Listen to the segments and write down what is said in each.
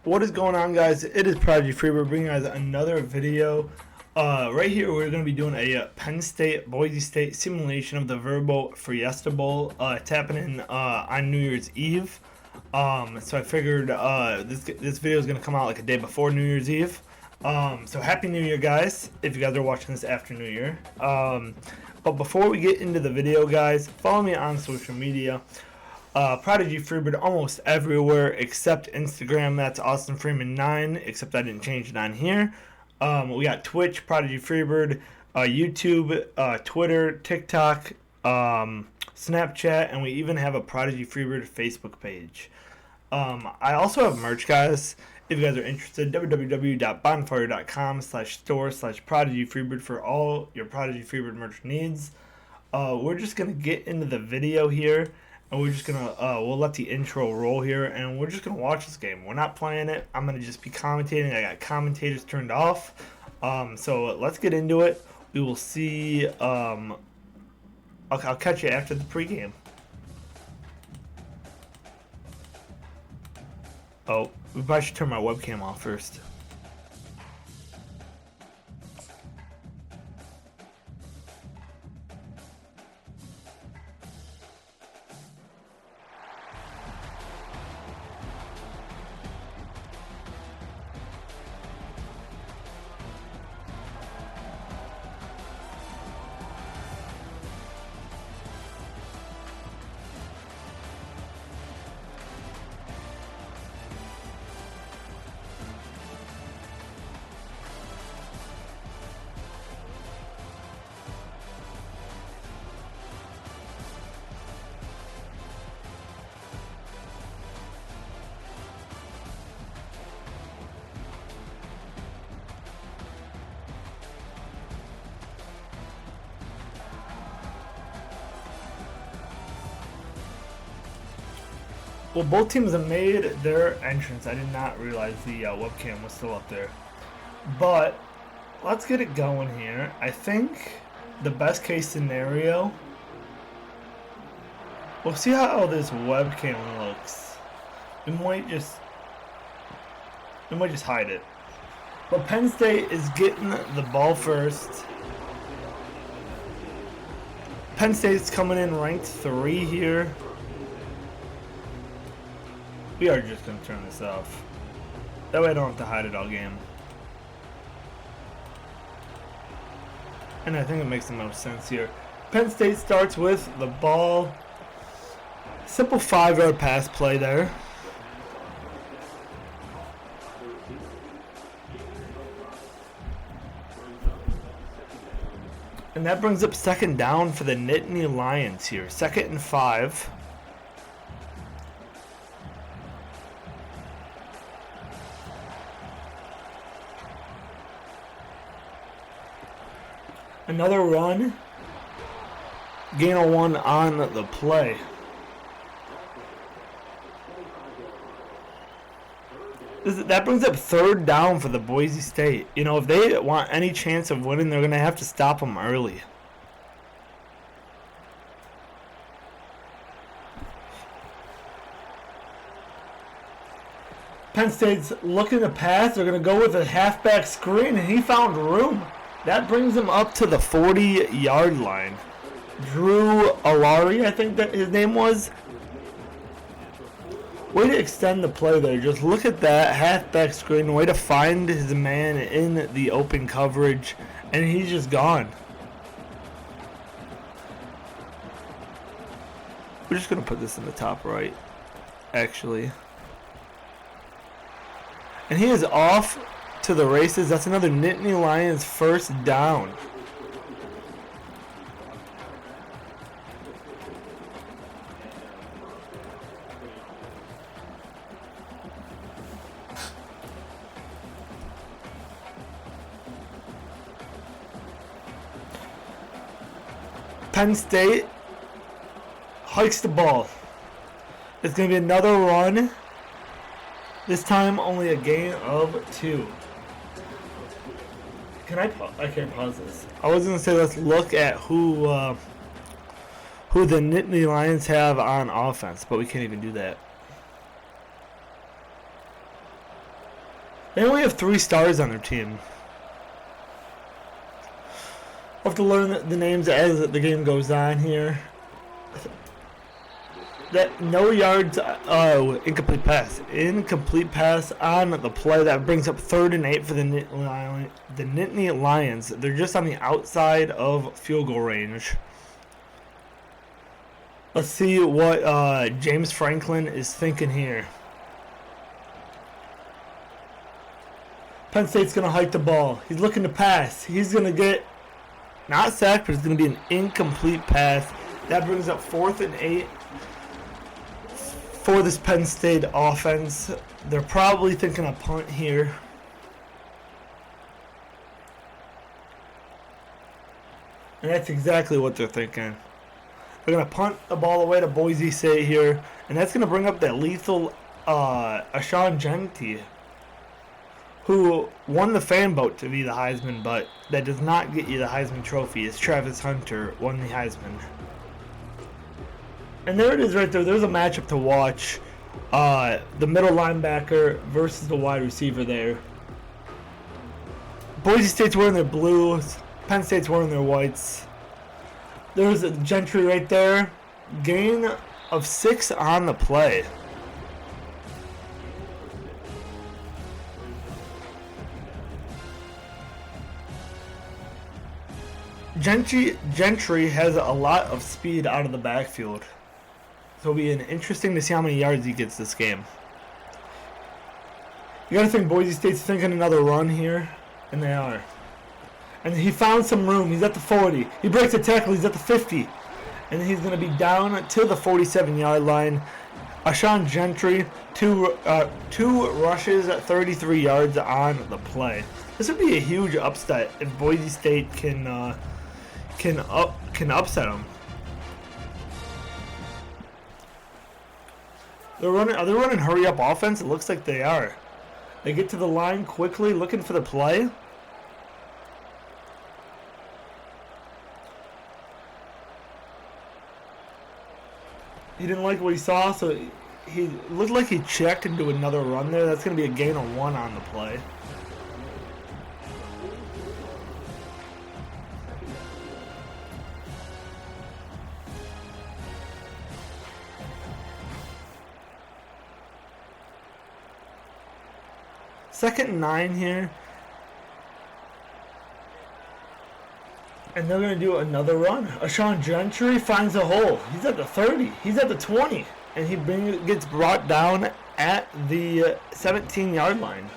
What is going on, guys? It is Prodigy Freebird bringing you guys another video. Right here we're going to be doing a Penn State Boise State simulation of the Vrbo Fiesta Bowl. It's happening on New Year's Eve. So I figured this video is going to come out like a day before New Year's Eve. So Happy New Year, guys, if you guys are watching this after New Year. But before we get into the video, guys, follow me on social media. Prodigy Freebird almost everywhere except Instagram. That's Austin Freeman 9, except I didn't change it on here. We got Twitch, Prodigy Freebird, YouTube, Twitter, TikTok, Snapchat, and we even have a Prodigy Freebird Facebook page. I also have merch, guys. If you guys are interested, www.bonfire.com/store/Prodigy Freebird for all your Prodigy Freebird merch needs. We're just gonna get into the video here. And we're just gonna we'll let the intro roll here, and we're just gonna watch this game. We're not playing it. I'm gonna just be commentating. I got commentators turned off. So let's get into it. We will see. I'll catch you after the pregame. Oh, we probably should turn my webcam off first. Well, both teams have made their entrance. I did not realize the webcam was still up there. But let's get it going here. I think the best case scenario, we'll see how this webcam looks. We might just hide it. But Penn State is getting the ball first. Penn State's coming in ranked 3 here. We are just going to turn this off. That way I don't have to hide it all game. And I think it makes the most sense here. Penn State starts with the ball. Simple 5-yard pass play there. And that brings up second down for the Nittany Lions here. 2nd and 5. Another run. Gain of 1 on the play. That brings up 3rd down for the Boise State. You know, if they want any chance of winning, they're going to have to stop them early. Penn State's looking to pass. They're going to go with a halfback screen, and he found room. That brings him up to the 40-yard line. Drew Alari, I think that his name was. Way to extend the play there. Just look at that halfback screen. Way to find his man in the open coverage. And he's just gone. We're just going to put this in the top right, actually. And he is off to the races. That's another Nittany Lions 1st down. Penn State hikes the ball. It's going to be another run. This time only a gain of 2. I can't pause this. I was gonna say let's look at who the Nittany Lions have on offense, but we can't even do that. They only have 3 stars on their team. I'll have to learn the names as the game goes on here. That no yards, incomplete pass. Incomplete pass on the play. That brings up 3rd and 8 for the Nittany Lions. They're just on the outside of field goal range. Let's see what James Franklin is thinking here. Penn State's going to hike the ball. He's looking to pass. He's going to get, not sacked, but it's going to be an incomplete pass. That brings up 4th and 8 for this Penn State offense. They're probably thinking a punt here. And that's exactly what they're thinking. They're going to punt the ball away to Boise State here. And that's going to bring up that lethal Ashawn Gentry, who won the fan vote to be the Heisman, but that does not get you the Heisman Trophy, as Travis Hunter won the Heisman. And there it is right there. There's a matchup to watch. The middle linebacker versus the wide receiver there. Boise State's wearing their blues. Penn State's wearing their whites. There's a Gentry right there. Gain of 6 on the play. Gentry has a lot of speed out of the backfield. So it'll be interesting to see how many yards he gets this game. You gotta think Boise State's thinking another run here, and they are. And he found some room. He's at the 40. He breaks a tackle. He's at the 50. And he's gonna be down to the 47-yard line. Ashawn Gentry, two rushes at 33 yards on the play. This would be a huge upset if Boise State can upset them. Are they running hurry up offense? It looks like they are. They get to the line quickly, looking for the play. He didn't like what he saw, so he looked like he checked into another run there. That's going to be a gain of 1 on the play. Second and 9 here. And they're going to do another run. Ashawn Gentry finds a hole. He's at the 30. He's at the 20. And he gets brought down at the 17-yard line.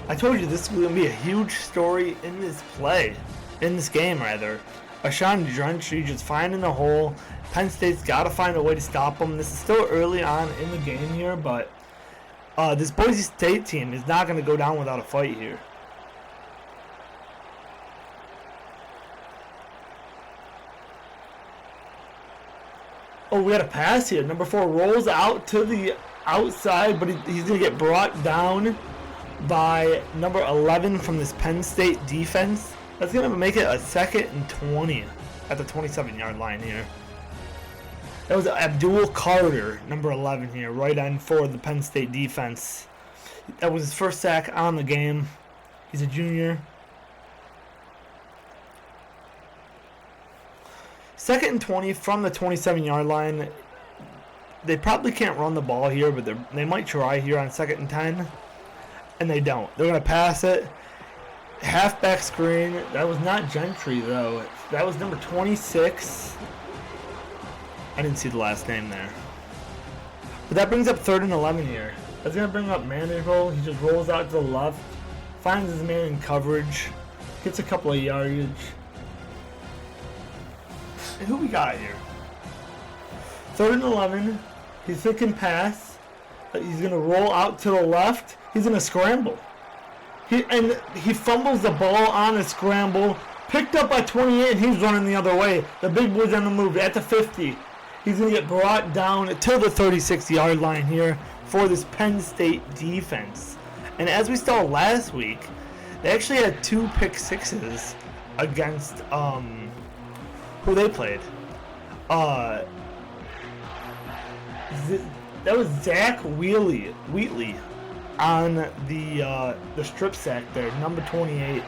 I told you this is going to be a huge story in this play. In this game, rather. Ashawn Gentry just finding the hole. Penn State's got to find a way to stop him. This is still early on in the game here, but this Boise State team is not going to go down without a fight here. Oh, we had a pass here. Number 4 rolls out to the outside, but he's going to get brought down by number 11 from this Penn State defense. That's going to make it a 2nd and 20 at the 27-yard line here. That was Abdul Carter, number 11 here, right end for the Penn State defense. That was his first sack on the game. He's a junior. 2nd and 20 from the 27-yard line. They probably can't run the ball here, but they might try here on 2nd and 10. And they don't. They're going to pass it. Halfback screen. That was not Gentry, though. That was number 26. I didn't see the last name there. But that brings up 3rd and 11 here. That's going to bring up Mandeville. He just rolls out to the left. Finds his man in coverage. Gets a couple of yardage. And who we got here? 3rd and 11. He's thinking pass. He's going to roll out to the left. He's going to scramble. He fumbles the ball on a scramble. Picked up by 28, and he's running the other way. The big boy's on the move at the 50. He's going to get brought down to the 36-yard line here for this Penn State defense. And as we saw last week, they actually had 2 pick sixes against who they played. That was Zach Wheatley. on the strip sack there, number 28.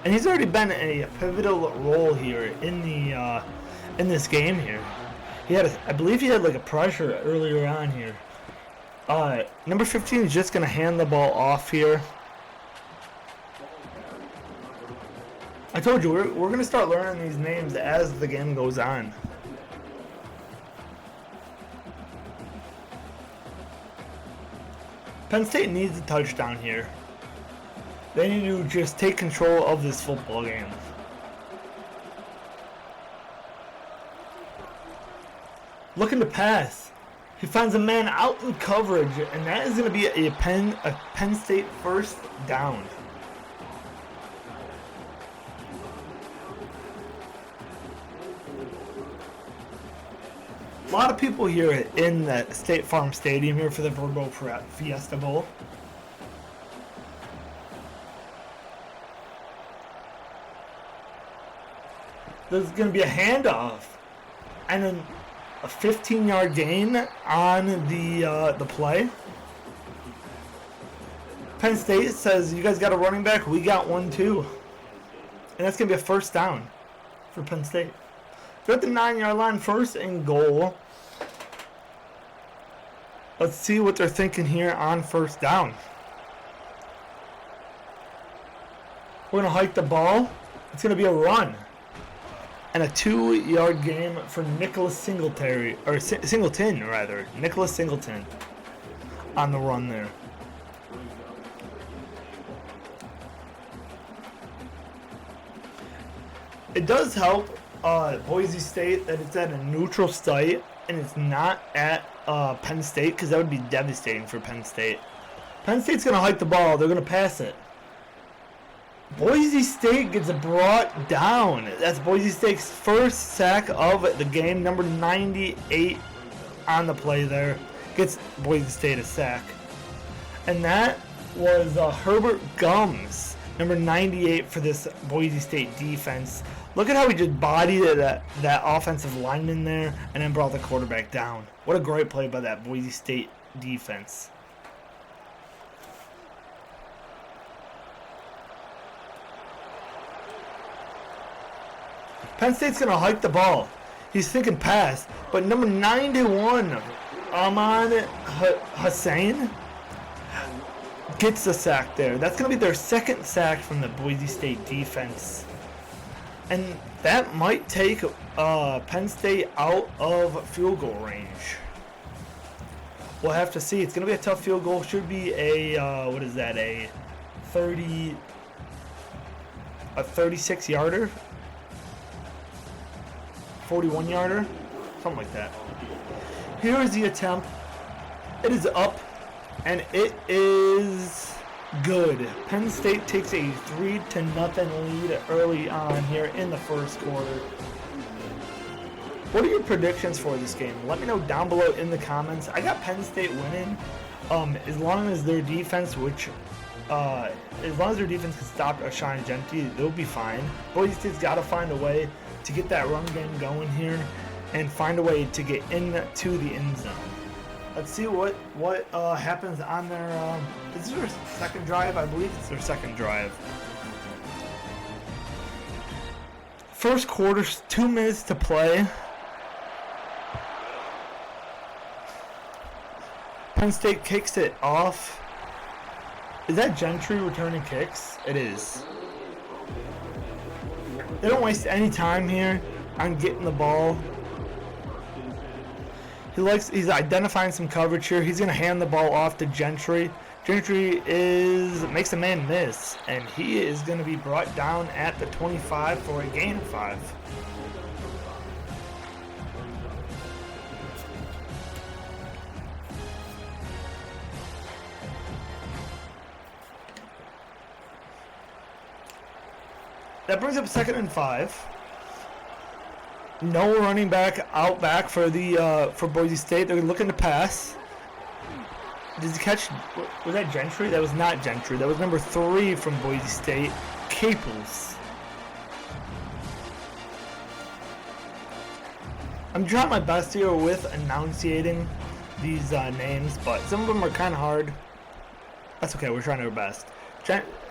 And he's already been a pivotal role here in this game here. I believe he had like a pressure earlier on here. Number 15 is just gonna hand the ball off here. I told you we're gonna start learning these names as the game goes on. Penn State needs a touchdown here. They need to just take control of this football game. Looking to pass. He finds a man out in coverage, and that is going to be a Penn State first down. A lot of people here in the State Farm Stadium here for the Vrbo Fiesta Bowl. There's going to be a handoff, and then a 15-yard gain on the play. Penn State says, "You guys got a running back? We got one too," and that's going to be a first down for Penn State. They're at the 9-yard line, first and goal. Let's see what they're thinking here on first down. We're going to hike the ball. It's going to be a run. And a 2-yard gain for Nicholas Singleton on the run there. It does help Boise State that it's at a neutral site and it's not at Penn State, because that would be devastating for Penn State. Penn State's going to hike the ball. They're going to pass it. Boise State gets brought down. That's Boise State's first sack of the game. Number 98 on the play there gets Boise State a sack. And that was Herbert Gums, number 98 for this Boise State defense. Look at how he just bodied that offensive lineman there and then brought the quarterback down. What a great play by that Boise State defense. Penn State's going to hike the ball. He's thinking pass, but number 91, Ahmad Hussein, gets the sack there. That's going to be their second sack from the Boise State defense. And that might take Penn State out of field goal range. We'll have to see. It's going to be a tough field goal. Should be a 36-yarder? 41-yarder? Something like that. Here is the attempt. It is up, and it is good. Penn State takes a 3-0 lead early on here in the first quarter. What are your predictions for this game? Let me know down below in the comments. I got Penn State winning, as long as their defense, can stop Ashine Genty, they'll be fine. Boise State's got to find a way to get that run game going here and find a way to get into the end zone. Let's see what happens on their. Is this their second drive? I believe it's their second drive. First quarter, 2 minutes to play. Penn State kicks it off. Is that Gentry returning kicks? It is. They don't waste any time here on getting the ball. He's identifying some coverage here. He's going to hand the ball off to Gentry. Gentry makes a man miss, and he is going to be brought down at the 25 for a gain of 5. That brings up 2nd and 5. No running back out back for Boise State. They're looking to pass. Did he catch? Was that Gentry? That was not Gentry. That was number 3 from Boise State, Caples. I'm trying my best here with enunciating these names, but some of them are kind of hard. That's okay. We're trying our best.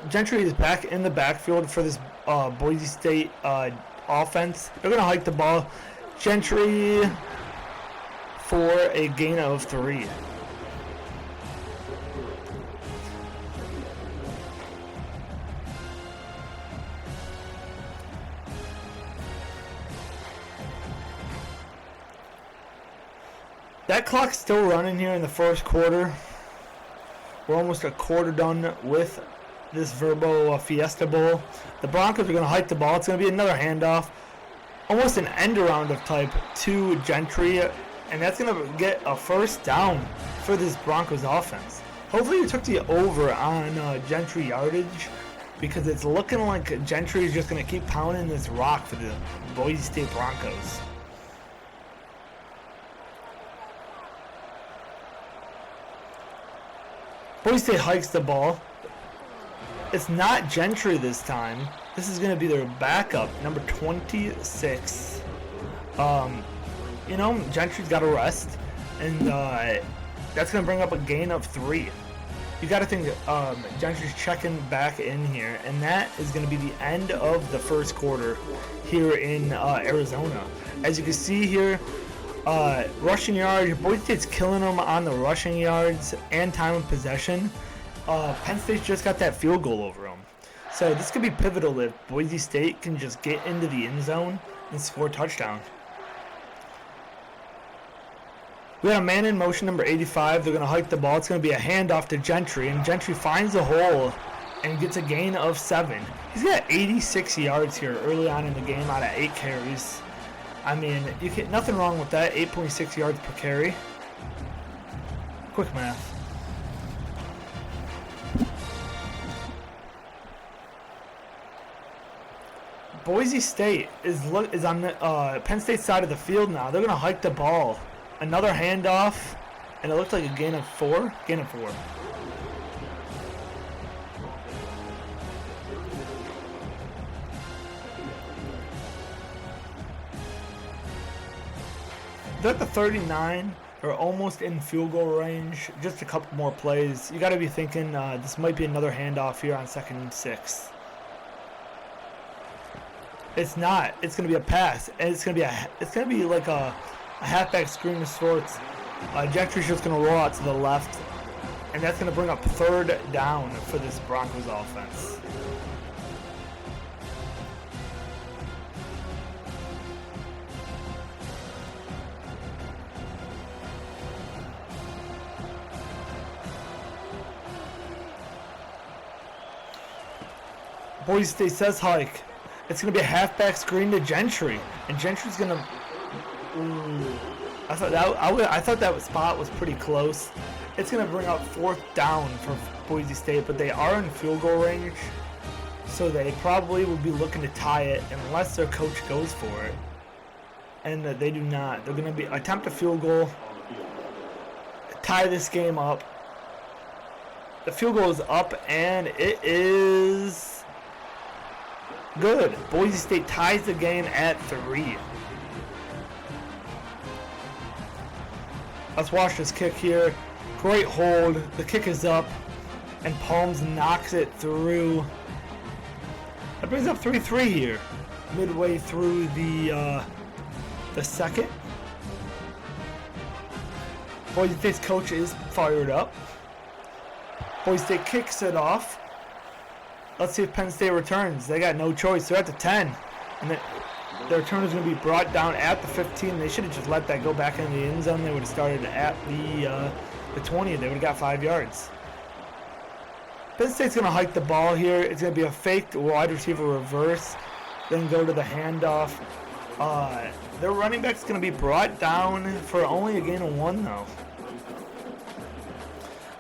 Gentry is back in the backfield for this Boise State offense. They're going to hike the ball. Gentry for a gain of 3. That clock's still running here in the first quarter. We're almost a quarter done with this Vrbo Fiesta Bowl. The Broncos are going to hike the ball. It's going to be another handoff. Almost an end around of type to Gentry. And that's going to get a first down for this Broncos offense. Hopefully you took the over on Gentry yardage, because it's looking like Gentry is just going to keep pounding this rock for the Boise State Broncos. Boise State hikes the ball. It's not Gentry this time. This is going to be their backup, number 26. Gentry's got to rest, and that's going to bring up a gain of 3. You got to think Gentry's checking back in here, and that is going to be the end of the first quarter here in Arizona. As you can see here, rushing yards, Boise State's killing them on the rushing yards and time of possession. Penn State just got that field goal over them. So this could be pivotal if Boise State can just get into the end zone and score a touchdown. We got a man in motion, number 85. They're going to hike the ball. It's going to be a handoff to Gentry, and Gentry finds a hole and gets a gain of 7. He's got 86 yards here early on in the game out of 8 carries. I mean, you get nothing wrong with that. 8.6 yards per carry. Quick math. Boise State is on the Penn State side of the field now. They're going to hike the ball. Another handoff, and it looked like a gain of 4. Gain of 4. They're at the 39. They're almost in field goal range. Just a couple more plays. You got to be thinking this might be another handoff here on 2nd and 6. It's not. It's going to be a pass, and it's going to be like a halfback screen of sorts. Gentry's just going to roll out to the left, and that's going to bring up 3rd down for this Broncos offense. Boise State says hike. It's going to be a halfback screen to Gentry, and Gentry's going to. I thought that spot was pretty close. It's going to bring up 4th down for Boise State, but they are in field goal range, so they probably will be looking to tie it unless their coach goes for it. And they do not. They're going to attempt a field goal, tie this game up. The field goal is up, and it is good. Boise State ties the game at 3. Let's watch this kick here. Great hold. The kick is up, and Palms knocks it through. That brings up 3-3 here, midway through the second. Boise State's coach is fired up. Boise State kicks it off. Let's see if Penn State returns. They got no choice. They're at the 10, and the return is going to be brought down at the 15. They should have just let that go back into the end zone. They would have started at the 20, and they would have got 5 yards. Penn State's going to hike the ball here. It's going to be a fake wide receiver reverse, then go to the handoff. Their running back's going to be brought down for only a gain of 1, though.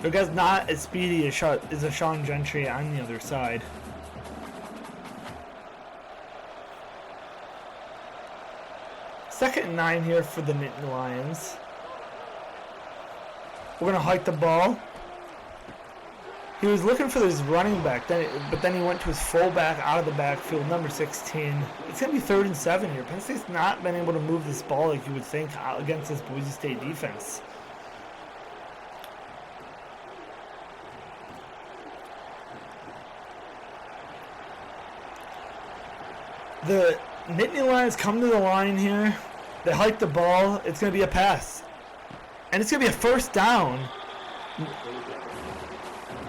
Their guy's not as speedy as Sean Gentry on the other side. Second and 9 here for the Nittany Lions. We're going to hike the ball. He was looking for this running back, but then he went to his fullback out of the backfield, number 16. It's going to be 3rd and 7 here. Penn State's not been able to move this ball like you would think against this Boise State defense. The Nittany Lions come to the line here. They hike the ball. It's going to be a pass. And it's going to be a first down.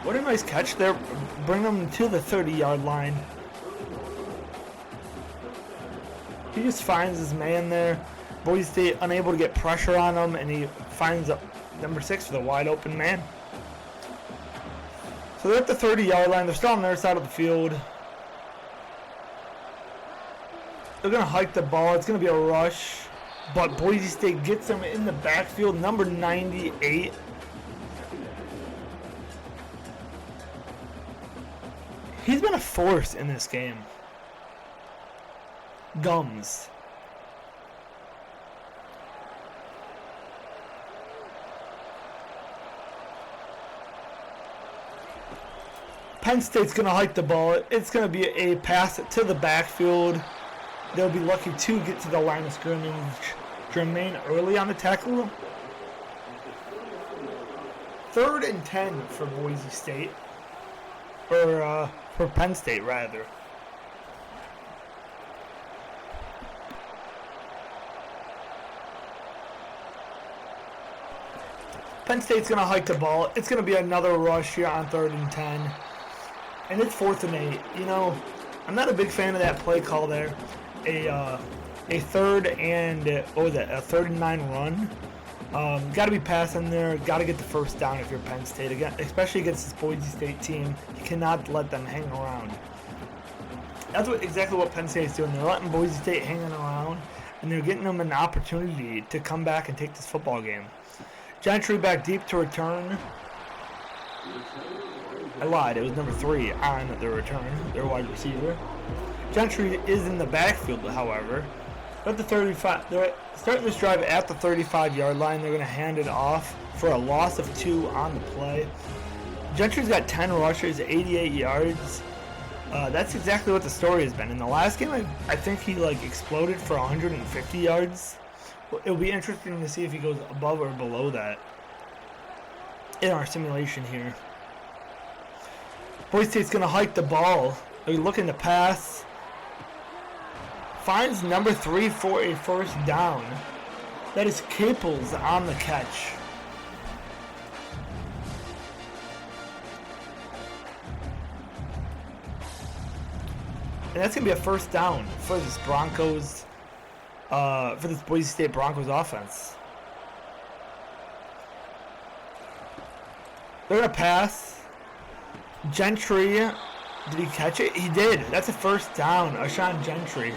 What a nice catch there. Bring them to the 30-yard line. He just finds his man there. Boise State unable to get pressure on him, and he finds number 6 for the wide open man. So they're at the 30-yard line. They're still on their side of the field. They're going to hike the ball. It's going to be a rush. But Boise State gets them in the backfield. Number 98. He's been a force in this game. Gums. Penn State's going to hike the ball. It's going to be a pass to the backfield. They'll be lucky to get to the line of scrimmage to remain early on the tackle. 3rd and 10 for Boise State. Or for Penn State, rather. Penn State's going to hike the ball. It's going to be another rush here on 3rd and 10. And it's 4th and 8. You know, I'm not a big fan of that play call there. A 3rd and a 3rd and 9 run. Got to be passing there. Got to get the first down if you're Penn State again, especially against this Boise State team. You cannot let them hang around. That's exactly what Penn State's doing. They're letting Boise State hanging around, and they're getting them an opportunity to come back and take this football game. Gentry back deep to return. I lied. It was number 3 on the return, their wide receiver. Gentry is in the backfield, however. At the 35, they're starting this drive at the 35-yard line. They're going to hand it off for a loss of 2 on the play. Gentry's got 10 rushes, 88 yards. That's exactly what the story has been. In the last game, I think he exploded for 150 yards. It'll be interesting to see if he goes above or below that in our simulation here. Boise State's going to hike the ball. They're looking to pass. Finds number 3 for a first down. That is Caples on the catch. And that's going to be a first down for this Boise State Broncos offense. They're going to pass. Gentry, did he catch it? He did. That's a first down. Ashawn Gentry.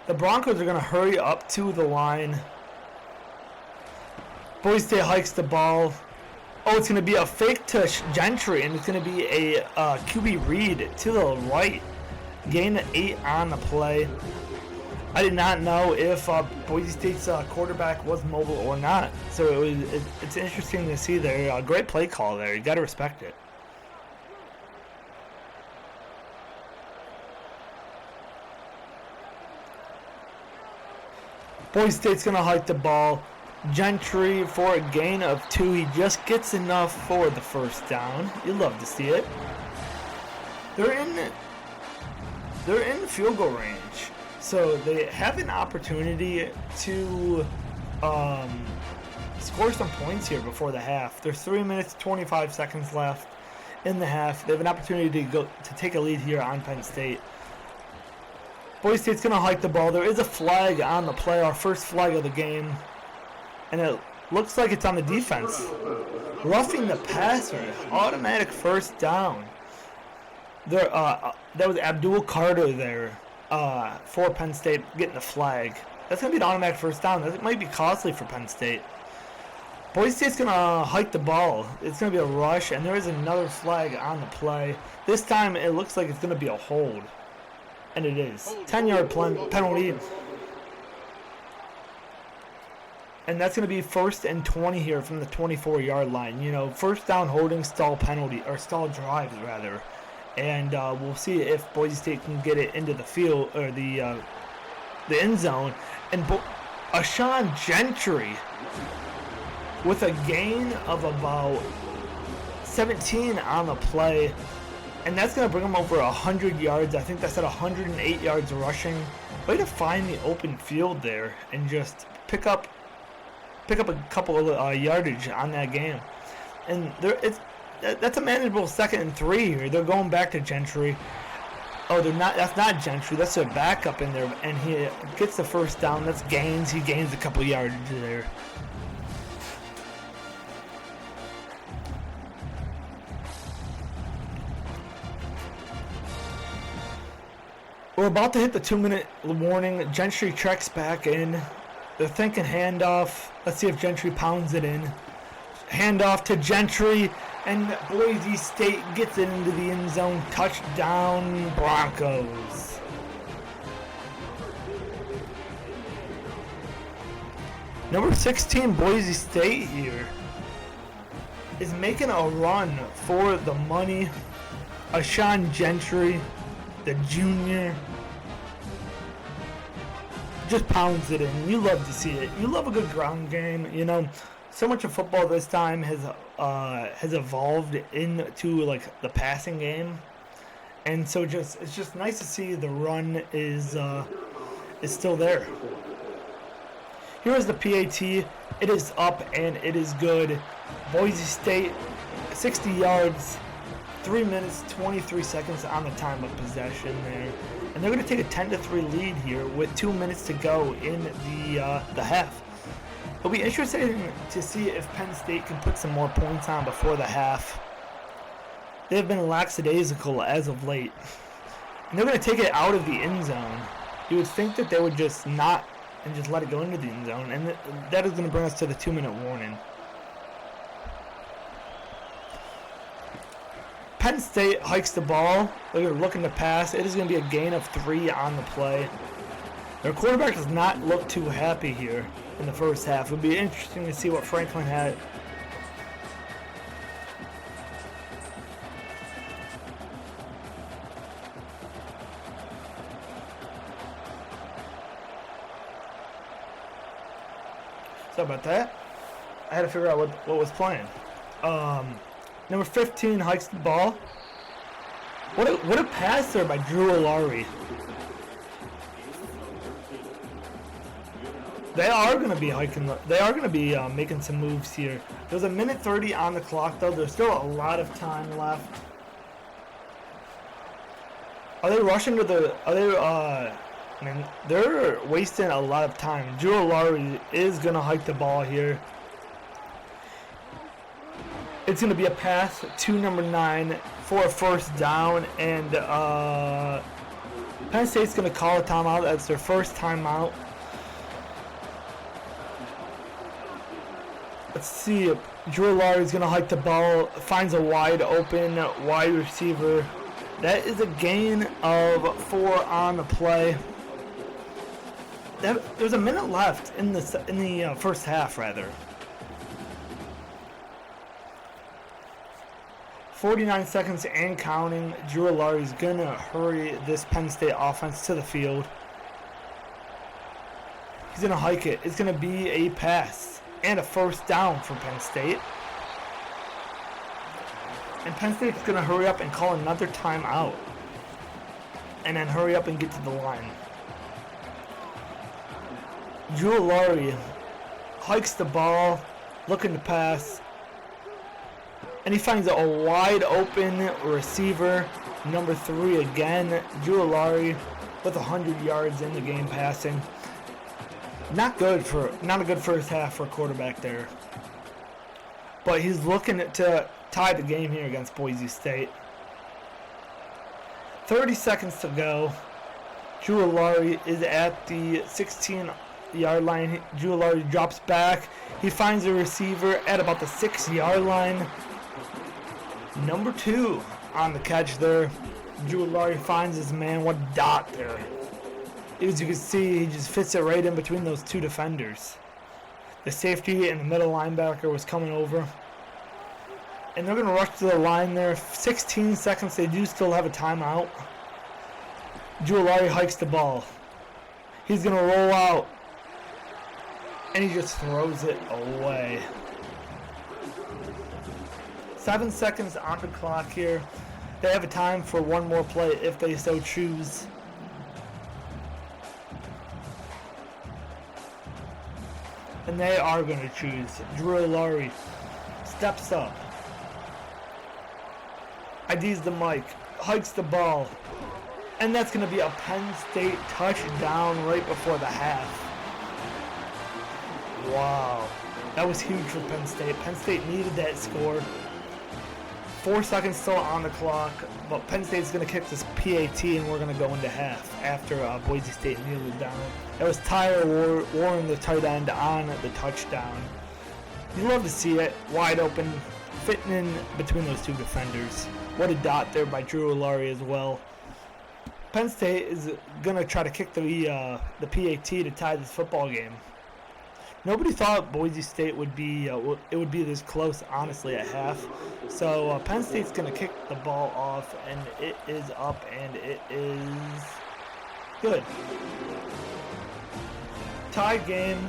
The Broncos are going to hurry up to the line. Boise State hikes the ball. Oh, it's going to be a fake to Gentry, and it's going to be a QB read to the right. Gain of 8 on the play. I did not know if Boise State's quarterback was mobile or not. So it's interesting to see there. A great play call there. You got to respect it. Boise State's going to hike the ball. Gentry for a gain of 2. He just gets enough for the first down. You'd love to see it. They're in field goal range. So they have an opportunity to score some points here before the half. There's 3 minutes, 25 seconds left in the half. They have an opportunity to take a lead here on Penn State. Boise State's going to hike the ball. There is a flag on the play, our first flag of the game. And it looks like it's on the defense. Roughing the passer. Automatic first down. There, that was Abdul Carter there for Penn State getting the flag. That's going to be an automatic first down. That might be costly for Penn State. Boise State's going to hike the ball. It's going to be a rush, and there is another flag on the play. This time it looks like it's going to be a hold. And it is. 10-yard penalty. And that's going to be 1st and 20 here from the 24-yard line. You know, first down holding, stall penalty, or stall drives rather. And we'll see if Boise State can get it into the field or the end zone. And Ashawn Gentry with a gain of about 17 on the play, and that's going to bring him over 100 yards. I think that's at 108 yards rushing. Way to find the open field there and just pick up a couple of yardage on that game. And that's a manageable 2nd and 3 here. They're going back to Gentry. Oh, they're not. That's not Gentry. That's their backup in there, and he gets the first down. That's Gaines. He gains a couple yardage there. We're about to hit the 2-minute warning. Gentry checks back in. They're thinking handoff. Let's see if Gentry pounds it in. Handoff to Gentry, and Boise State gets it into the end zone. Touchdown, Broncos. Number 16, Boise State here, is making a run for the money. Ashawn Gentry, the junior, just pounds it in. You love to see it. You love a good ground game. You know, so much of football this time has evolved into like the passing game, and so it's just nice to see the run is still there. Here's the PAT. It is up and it is good. Boise State, 60 yards, 3 minutes, 23 seconds on the time of possession there. And they're going to take a 10-3 lead here with 2 minutes to go in the half. It'll be interesting to see if Penn State can put some more points on before the half. They've been lackadaisical as of late. And they're going to take it out of the end zone. You would think that they would just not and just let it go into the end zone. And that is going to bring us to the 2-minute warning. Penn State hikes the ball. They're looking to pass. It is going to be a gain of 3 on the play. Their quarterback does not look too happy here in the first half. It would be interesting to see what Franklin had. Sorry about that. I had to figure out what was playing. Number 15 hikes the ball. What a pass there by Drew Olari. They are going to be hiking. They are going to be making some moves here. There's a minute 30 on the clock, though. There's still a lot of time left. Are they rushing to the? Are they? Man, they're wasting a lot of time. Drew Olari is going to hike the ball here. It's going to be a pass to number 9 for a first down, and Penn State's going to call a timeout. That's their first timeout. Let's see. Drew Olari is going to hike the ball, finds a wide open wide receiver. That is a gain of 4 on the play. There's a minute left in the first half, rather. 49 seconds and counting. Drew Olari is going to hurry this Penn State offense to the field. He's going to hike it. It's going to be a pass and a first down for Penn State. And Penn State's going to hurry up and call another timeout. And then hurry up and get to the line. Drew Olari hikes the ball, looking to pass. And he finds a wide open receiver, number 3 again. Drew Olari with 100 yards in the game passing. Not a good first half for a quarterback there. But he's looking to tie the game here against Boise State. 30 seconds to go. Drew Olari is at the 16-yard line. Drew Olari drops back. He finds a receiver at about the 6-yard line. Number 2 on the catch there. Drew Olari finds his man. What a dot there. As you can see, he just fits it right in between those 2 defenders. The safety and the middle linebacker was coming over. And they're going to rush to the line there. 16 seconds. They do still have a timeout. Drew Olari hikes the ball. He's going to roll out. and he just throws it away. 7 seconds on the clock here. They have a time for one more play if they so choose. And they are going to choose. Drew Laurie steps up. IDs the mic. Hikes the ball. And that's going to be a Penn State touchdown right before the half. Wow. That was huge for Penn State. Penn State needed that score. 4 seconds still on the clock, but Penn State's going to kick this PAT and we're going to go into half after Boise State kneeled it down. That was Tyler Warren, the tight end, on the touchdown. You love to see it, wide open, fitting in between those two defenders. What a dot there by Drew Laurie as well. Penn State is going to try to kick the PAT to tie this football game. Nobody thought Boise State would be this close, honestly, at half. So Penn State's going to kick the ball off, and it is up, and it is good. Tie game.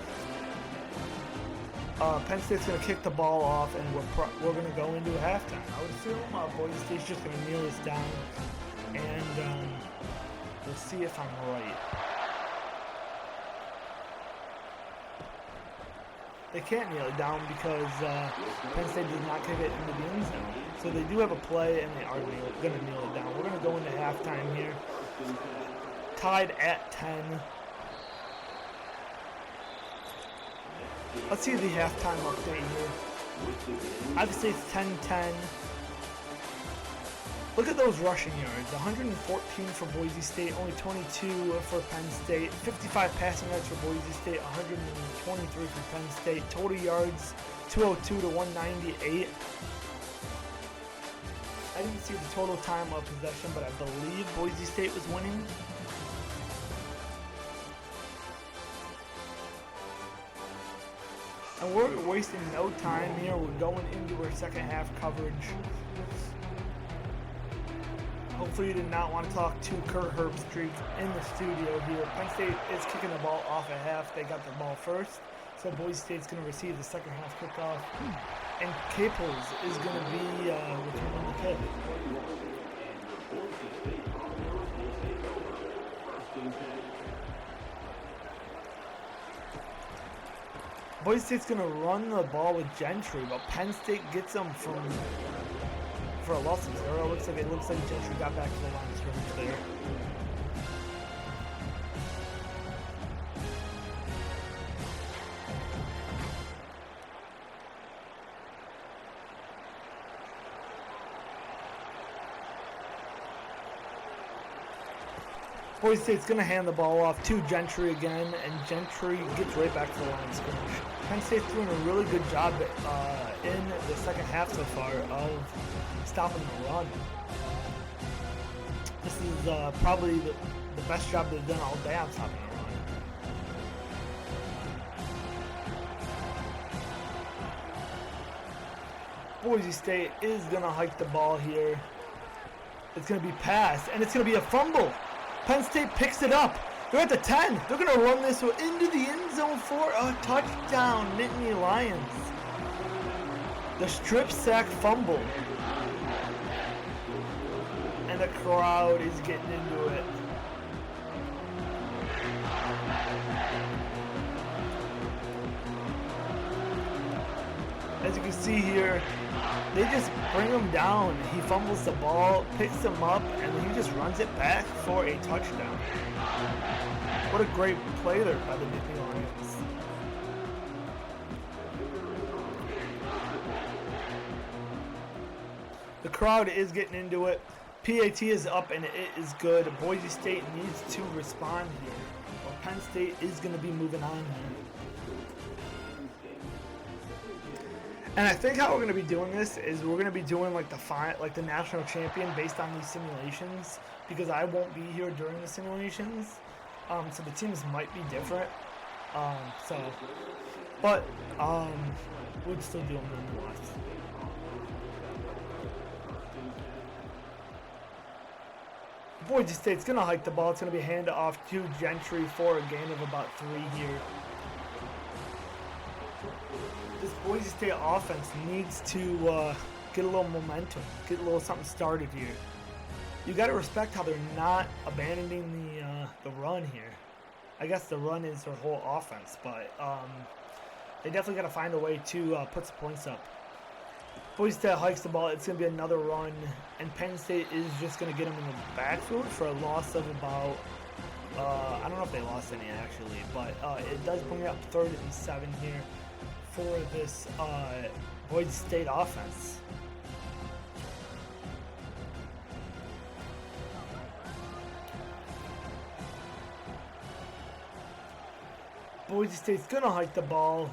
Penn State's going to kick the ball off, and we're going to go into halftime. I would assume Boise State's just going to kneel this down, and we'll see if I'm right. They can't kneel it down because Penn State did not kick it into the end zone. So they do have a play, and they are going to kneel it down. We're going to go into halftime here. Tied at 10. Let's see the halftime update here. Obviously, it's 10-10. Look at those rushing yards. 114 for Boise State, only 22 for Penn State. 55 passing yards for Boise State, 123 for Penn State. Total yards, 202 to 198. I didn't see the total time of possession, but I believe Boise State was winning. And we're wasting no time here. We're going into our second half coverage. Hopefully you did not want to talk to Kurt Herbstreit in the studio here. Penn State is kicking the ball off at half. They got the ball first. So Boise State's going to receive the second half kickoff. And Caples is going to be returning the kick. Boise State's going to run the ball with Gentry, but Penn State gets them for a loss of 0. It looks like Gentry got back to the line of scrimmage there. Boise State's going to hand the ball off to Gentry again, and Gentry gets right back to the line of scrimmage. Penn State's doing a really good job in the second half so far of stopping the run. This is probably the best job they've done all day on stopping the run. Boise State is going to hike the ball here. It's going to be passed, and it's going to be a fumble. Penn State picks it up. They're at the 10. They're going to run this into the end zone for a touchdown. Nittany Lions. The strip sack fumble. And the crowd is getting into it. As you can see here, they just bring him down. He fumbles the ball, picks him up, and he just runs it back for a touchdown. What a great play there by the Nittany Lions. The crowd is getting into it. PAT is up and it is good. Boise State needs to respond here. Well, Penn State is going to be moving on here. And I think how we're going to be doing this is we're going to be doing like the national champion based on these simulations, because I won't be here during the simulations. So the teams might be different. But we'd still do them nonetheless. Boise State's going to hike the ball. It's going to be handed off to Gentry for a gain of about 3 here. Boise State offense needs to get a little momentum, get a little something started here. You got to respect how they're not abandoning the run here. I guess the run is their whole offense, but they definitely got to find a way to put some points up. Boise State hikes the ball. It's going to be another run, and Penn State is just going to get them in the backfield for a loss of about, I don't know if they lost any actually, but it does bring up 3rd and 7 here for this Boise State offense. Boise State's going to hike the ball.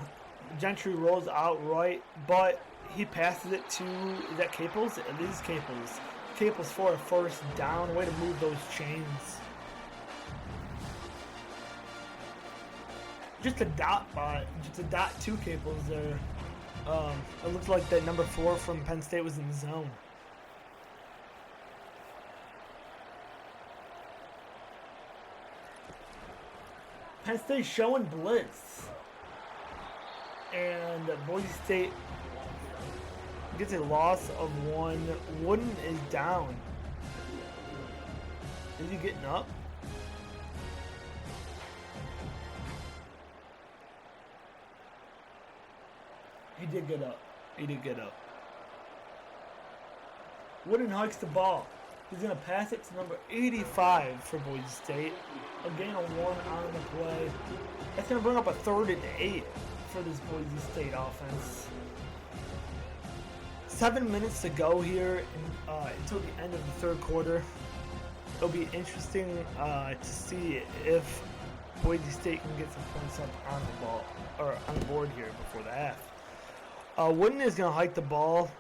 Gentry rolls out right, but he passes it to, is that Caples? It is Caples. Caples for a 1st down. Way to move those chains. Just a dot to Caples there. It looks like that number 4 from Penn State was in the zone. Penn State showing blitz. And Boise State gets a loss of 1. Wooden is down. Is he getting up? He did get up. He did get up. Wooden hikes the ball. He's going to pass it to number 85 for Boise State. A gain of 1 on the play. That's going to bring up a 3rd and 8 for this Boise State offense. 7 minutes to go here until the end of the 3rd quarter. It'll be interesting to see if Boise State can get some points up on the ball or on the board here before the half. Wooden is going to hike the ball.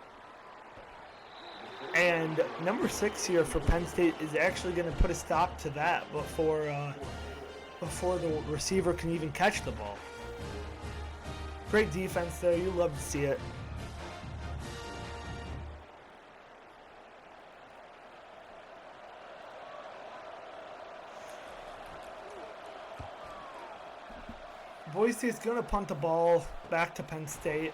And number 6 here for Penn State is actually going to put a stop to that before the receiver can even catch the ball. Great defense there. You love to see it. Boise State's going to punt the ball back to Penn State.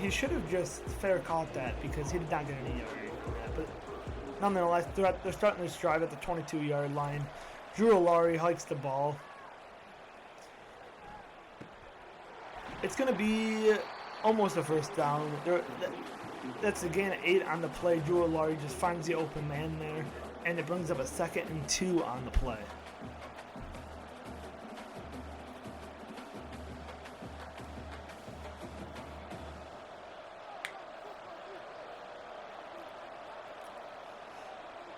He should have just fair caught that because he did not get any yardage from that. But nonetheless, they're starting this drive at the 22-yard line. Drew Alari hikes the ball. It's going to be almost a 1st down. That's a gain of 8 on the play. Drew Alari just finds the open man there, and it brings up a 2nd and 2 on the play.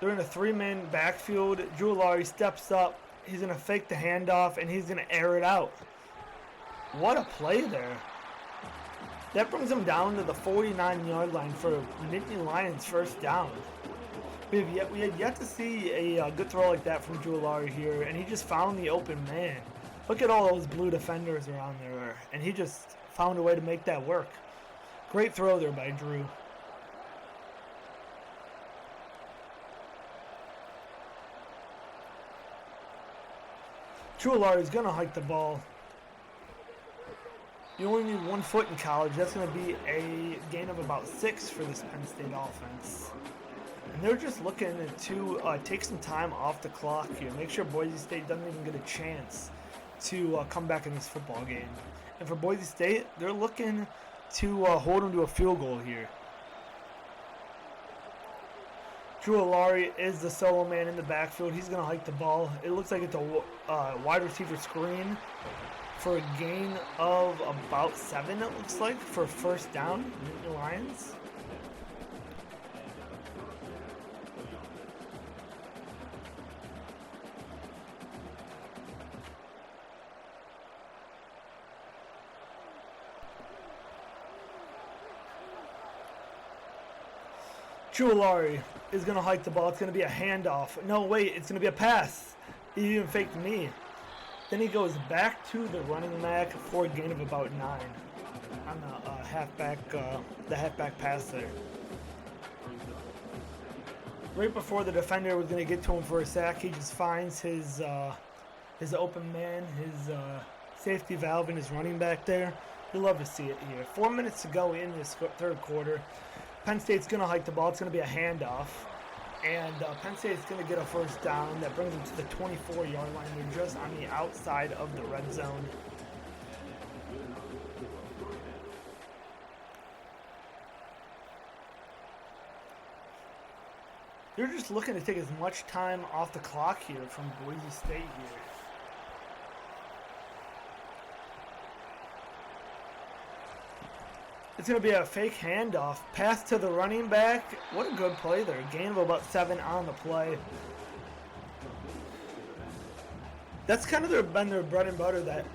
They're in a 3-man backfield. Drew Alari steps up. He's going to fake the handoff, and he's going to air it out. What a play there. That brings him down to the 49-yard line for Nittany Lions' 1st down. We had yet to see a good throw like that from Drew Alari here, and he just found the open man. Look at all those blue defenders around there, and he just found a way to make that work. Great throw there by Drew. Drew Alari is going to hike the ball. You only need 1 foot in college. That's going to be a gain of about 6 for this Penn State offense. And they're just looking to take some time off the clock here. Make sure Boise State doesn't even get a chance to come back in this football game. And for Boise State, they're looking to hold them to a field goal here. Drew Alari is the solo man in the backfield. He's going to hike the ball. It looks like it's a wide receiver screen for a gain of about 7, it looks like, for 1st down, Nittany Lions. Drew Alari is going to hike the ball. It's going to be a handoff. No, wait, it's going to be a pass. He even faked me. Then he goes back to the running back for a gain of about 9 on the halfback pass there. Right before the defender was going to get to him for a sack, he just finds his open man, his Safety valve in his running back there. You'll love to see it here. 4 minutes to go in this third quarter. Penn State's going to hike the ball. It's going to be a handoff. And Penn State's going to get a first down. That brings them to the 24-yard line. They're just on the outside of the red zone. They're just looking to take as much time off the clock here from Boise State here. It's going to be a fake handoff. Pass to the running back. What a good play there. Gain of about 7 on the play. That's kind of been their bread and butter, that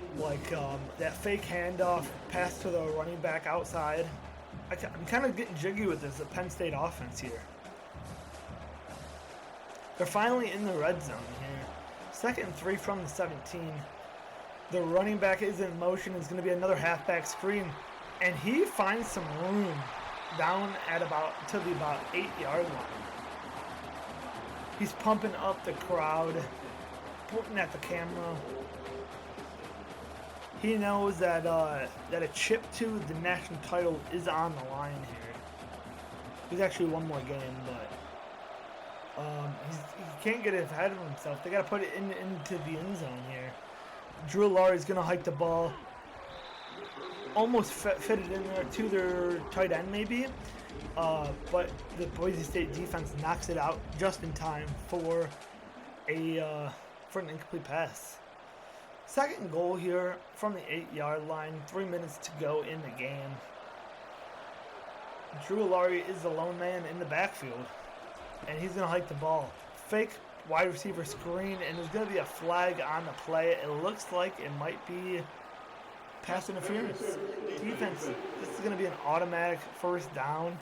fake handoff, pass to the running back outside. I'm kind of getting jiggy with this, the Penn State offense here. They're finally in the red zone here. 2nd and 3 from the 17. The running back is in motion. It's going to be another halfback screen. And he finds some room down at about 8-yard line. He's pumping up the crowd, pointing at the camera. He knows that a chip to the national title is on the line here. He's actually one more game, but he can't get ahead of himself. They got to put it into the end zone here. Drew Laurie's going to hike the ball. Almost fitted in there to their tight end maybe, but the Boise State defense knocks it out just in time for an incomplete pass. 2nd goal here from the 8-yard line. 3 minutes to go in the game. Drew Laurie is the lone man in the backfield, and he's gonna hike the ball. Fake wide receiver screen, and there's gonna be a flag on the play. It looks like it might be pass interference. Defense, this is going to be an automatic first down.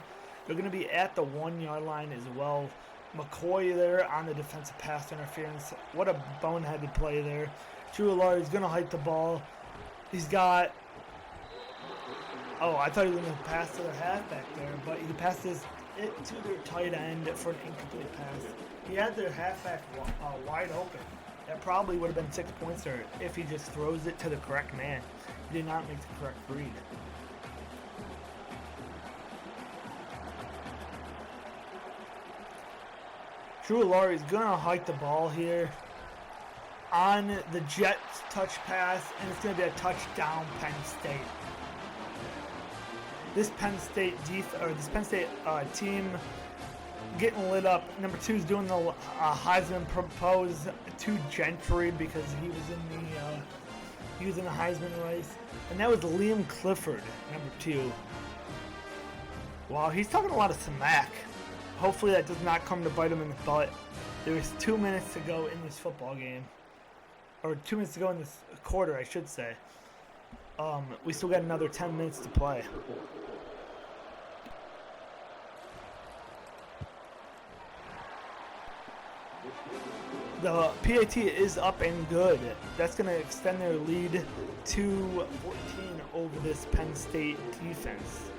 They're going to be at the 1-yard line as well. McCoy there on the defensive pass interference. What a boneheaded play there. Drew Laurie's going to hike the ball. He's got... Oh, I thought he was going to pass to their halfback there, but he passes it to their tight end for an incomplete pass. He had their halfback wide open. That probably would have been 6 points there if he just throws it to the correct man. He did not make the correct read. Drew Laurie's going to hike the ball here on the Jets touch pass, and it's going to be a touchdown, Penn State. This Penn State team getting lit up. Number 2 is doing the Heisman propose to Gentry because he was in the Heisman race, and that was Liam Clifford, number 2. Wow, he's talking a lot of smack. Hopefully that does not come to bite him in the butt. There's 2 minutes to go in this football game, or 2 minutes to go in this quarter, I should say. We still got another 10 minutes to play. The PAT is up and good. That's going to extend their lead to 14 over this Penn State defense.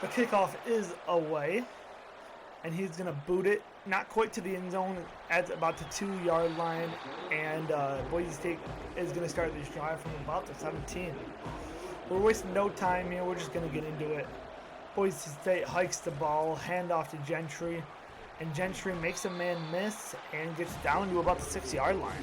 The kickoff is away, and he's going to boot it, not quite to the end zone, at about the 2-yard line, and Boise State is going to start this drive from about the 17. We're wasting no time here. We're just going to get into it. Boise State hikes the ball, handoff to Gentry, and Gentry makes a man miss and gets down to about the 6-yard line.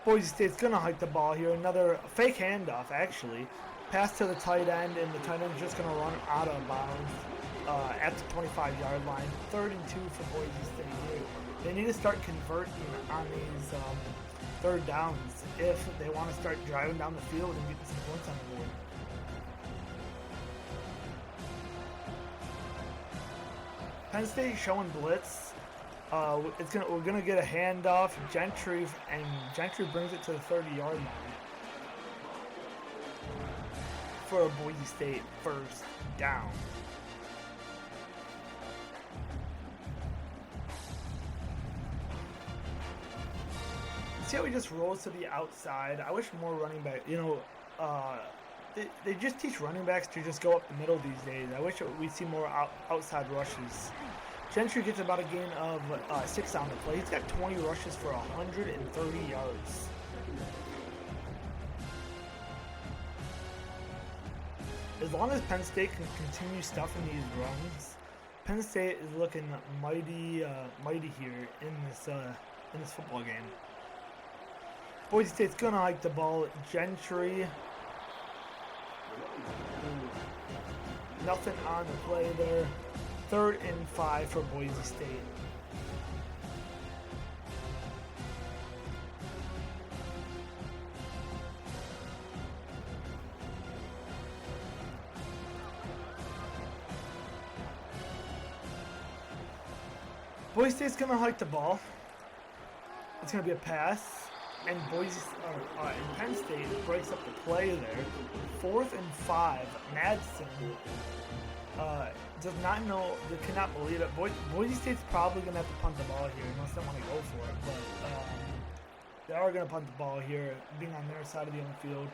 Boise State's going to hike the ball here. Another fake handoff, actually. Pass to the tight end, and the tight end's just going to run out of bounds at the 25-yard line. 3rd and 2 for Boise State here. They need to start converting on these 3rd downs if they want to start driving down the field and getting some points on the board. Penn State showing blitz. We're gonna get a handoff, Gentry, and Gentry brings it to the 30-yard line for a Boise State first down. see how he just rolls to the outside. I wish more running back, they just teach running backs to just go up the middle these days. I wish we'd see more outside rushes. Gentry gets about a gain of 6 on the play. He's got 20 rushes for 130 yards. As long as Penn State can continue stuffing these runs, Penn State is looking mighty here in this football game. Boise State's gonna hike the ball. Gentry. Nothing on the play there. 3rd and 5 for Boise State. Boise State's gonna hike the ball. It's gonna be a pass, and and Penn State breaks up the play there. 4th and 5. Madsen does not know, they cannot believe it. Boise State's probably gonna have to punt the ball here unless they want to go for it. But they are gonna punt the ball here, being on their side of the field.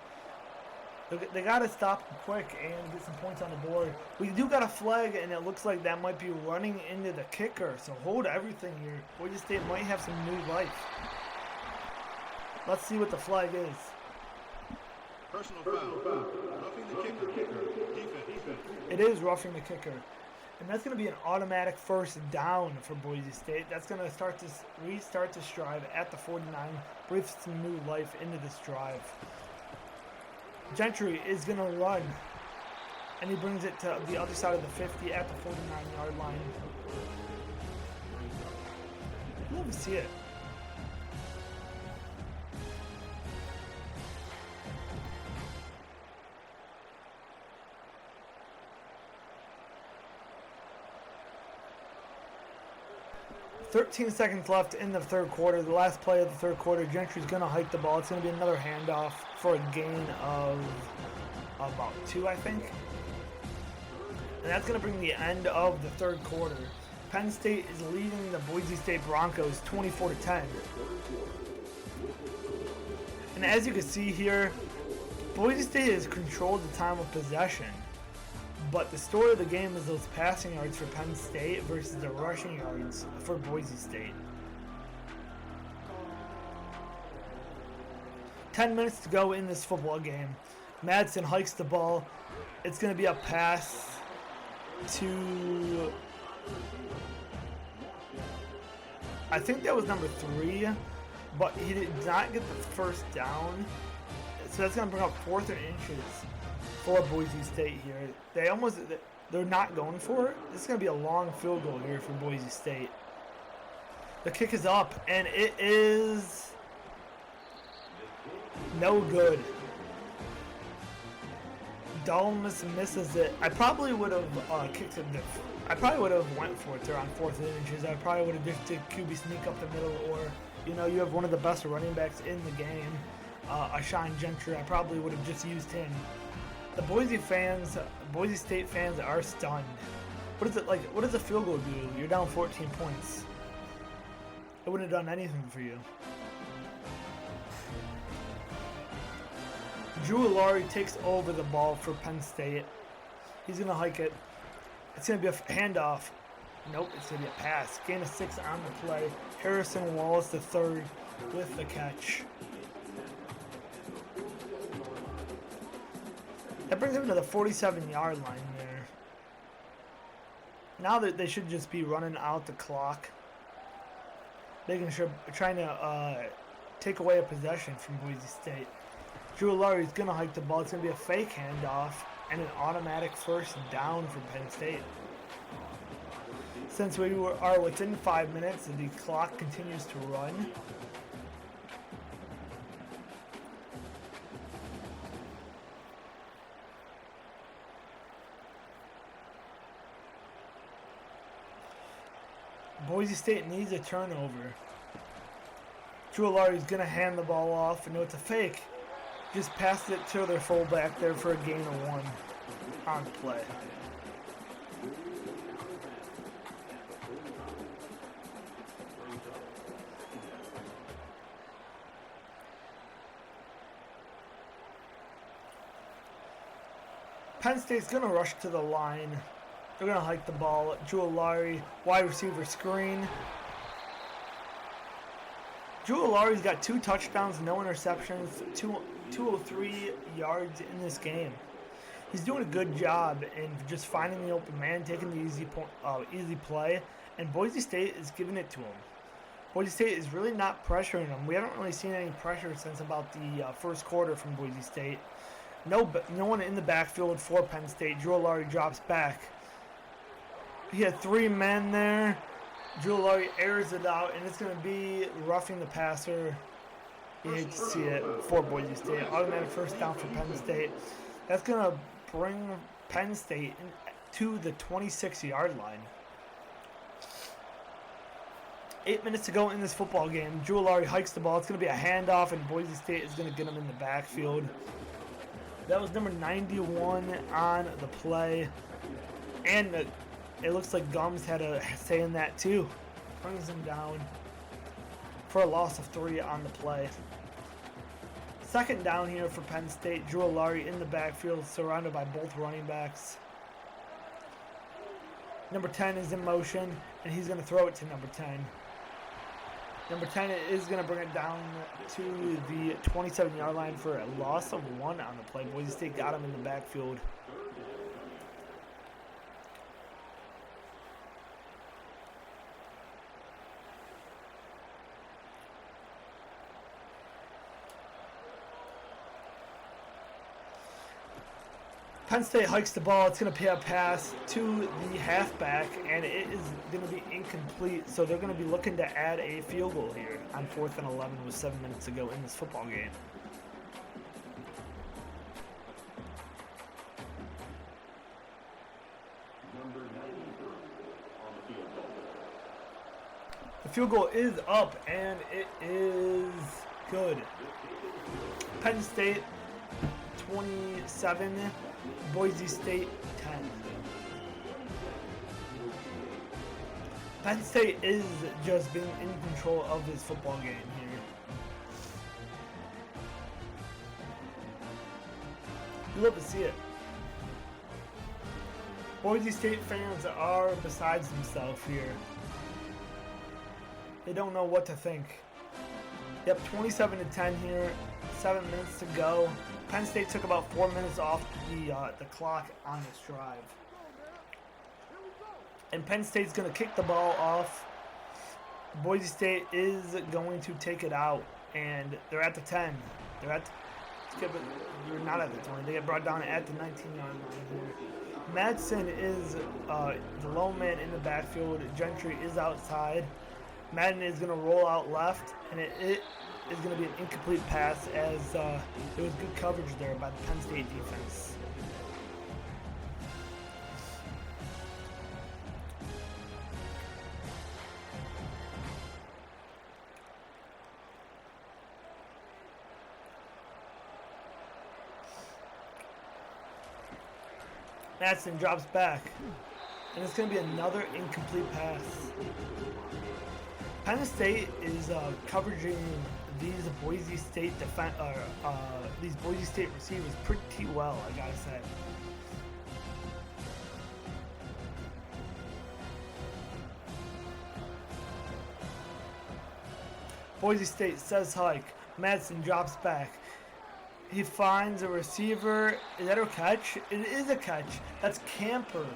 They got to stop quick and get some points on the board. We do got a flag, and it looks like that might be running into the kicker. So hold everything here. Boise State might have some new life. Let's see what the flag is. Personal foul. Roughing the kicker. Defense. It is roughing the kicker. And that's going to be an automatic 1st down for Boise State. That's going to restart this drive at the 49. Breathe some new life into this drive. Gentry is going to run, and he brings it to the other side of the 50 at the 49-yard line. Love to see it. .13 left in the 3rd quarter. The last play of the 3rd quarter. Gentry's going to hike the ball. It's going to be another handoff for a gain of about 2, I think. And that's going to bring the end of the 3rd quarter. Penn State is leading the Boise State Broncos 24-10. And as you can see here, Boise State has controlled the time of possession. But the story of the game is those passing yards for Penn State versus the rushing yards for Boise State. 10 minutes to go in this football game. Madsen hikes the ball. It's going to be a pass to, I think that was number 3, but he did not get the 1st down. So that's going to bring up 4th and inches for Boise State here. They're not going for it. This is going to be a long field goal here for Boise State. The kick is up, and it is no good. Dulmus misses it. I probably would have kicked it. I probably would have went for it there on 4th and inches. I probably would have just did QB sneak up the middle, or you have one of the best running backs in the game, Ashawn Gentry. I probably would have just used him. The Boise State fans are stunned. What is it like? What does a field goal do? You're down 14 points. It wouldn't have done anything for you. Drew Laurie takes over the ball for Penn State. He's going to hike it. It's going to be a handoff. Nope, it's going to be a pass. Gain of 6 on the play. Harrison Wallace III with the catch. That brings him to the 47-yard line there. Now that they should just be running out the clock. Trying to take away a possession from Boise State. Drew Laurie's going to hike the ball. It's going to be a fake handoff and an automatic 1st down for Penn State. Since we are within 5 minutes and the clock continues to run, Boise State needs a turnover. Drew Laurie's going to hand the ball off. And no, it's a fake. Just passed it to their fullback there for a gain of 1 on play. Penn State's going to rush to the line. They're going to hike the ball. Jewelari, wide receiver screen. Jewelari's got 2 touchdowns, no interceptions, 203 yards in this game. He's doing a good job in just finding the open man, taking the easy play, and Boise State is giving it to him. Boise State is really not pressuring him. We haven't really seen any pressure since about the first quarter from Boise State. No one in the backfield for Penn State. Jewelari drops back. He had 3 men there. Jewelari airs it out, and it's going to be roughing the passer. You hate to see it for Boise State. Automatic first down for Penn State. That's going to bring Penn State to the 26-yard line. 8 minutes to go in this football game. Jewelari hikes the ball. It's going to be a handoff, and Boise State is going to get him in the backfield. That was number 91 on the play. And it looks like Gums had a say in that too. Brings him down for a loss of 3 on the play. Second down here for Penn State. Jewelari in the backfield, surrounded by both running backs. Number 10 is in motion, and he's going to throw it to number 10. Number 10 is going to bring it down to the 27-yard line for a loss of 1 on the play. Boise State got him in the backfield. Penn State hikes the ball. It's going to pay a pass to the halfback, and it is going to be incomplete. So they're going to be looking to add a field goal here on 4th and 11 with 7 minutes to go in this football game. The field goal is up, and it is good. Penn State 27, Boise State 10. Penn State is just being in control of this football game here. You love to see it. Boise State fans are besides themselves here. They don't know what to think. Yep, 27-10 here. 7 minutes to go. Penn State took about 4 minutes off the clock on this drive. And Penn State's going to kick the ball off. Boise State is going to take it out. And they're at the 10. They're not at the 20. They get brought down at the 19-yard line here. Madsen is the lone man in the backfield. Gentry is outside. Madden is going to roll out left, and it is going to be an incomplete pass as there was good coverage there by the Penn State defense. Madsen drops back, and it's going to be another incomplete pass. Penn State is coveraging these Boise State receivers pretty well, I gotta say. Boise State says hike. Madsen drops back. He finds a receiver. Is that a catch? It is a catch. That's Camper.